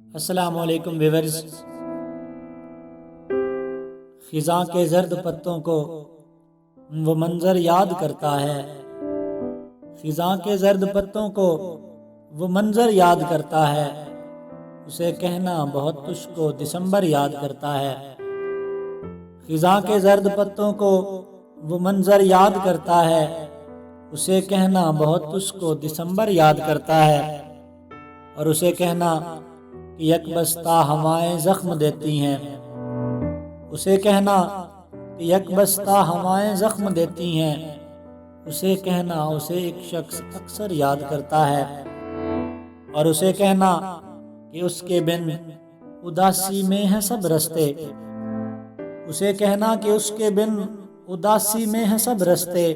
السلام علیکم ویورز۔ خزاں کے زرد پتوں کو وہ منظر یاد کرتا ہے، خزاں کے زرد پتوں کو وہ منظر یاد کرتا ہے، اسے کہنا بہت تجھ کو دسمبر یاد کرتا ہے۔ خزاں کے زرد پتوں کو وہ منظر یاد کرتا ہے، اسے کہنا بہت تجھ کو دسمبر یاد کرتا ہے، اور اسے کہنا کہ یک بستہ ہوائیں زخم دیتی ہیں، اسے کہنا کہ یک بستہ ہوائیں زخم دیتی ہیں، اسے کہنا اسے ایک شخص اکثر یاد کرتا ہے، اور اسے کہنا کہ اس کے بن اداسی میں ہیں سب رستے، اسے کہنا کہ اس کے بن اداسی میں ہیں سب رستے،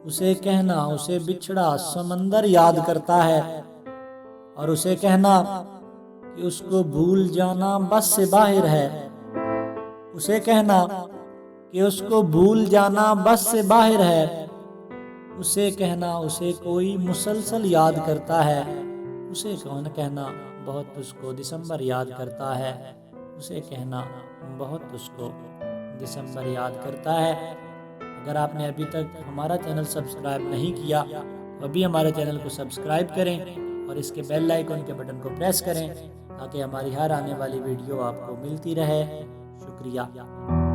اسے کہنا اسے بچھڑا سمندر یاد کرتا ہے، اور اسے کہنا کہ اس کو بھول جانا بس سے باہر ہے، اسے کہنا کہ اس کو بھول جانا بس سے باہر ہے، اسے کہنا اسے کوئی مسلسل یاد کرتا ہے، اسے کہنا بہت اس کو دسمبر یاد کرتا ہے، اسے کہنا بہت اس کو دسمبر یاد کرتا ہے۔ اگر آپ نے ابھی تک ہمارا چینل سبسکرائب نہیں کیا تو ابھی ہمارے چینل کو سبسکرائب کریں اور اس کے بیل آئیکن کے بٹن کو پریس کریں تاکہ ہماری ہر آنے والی ویڈیو آپ کو ملتی رہے۔ شکریہ۔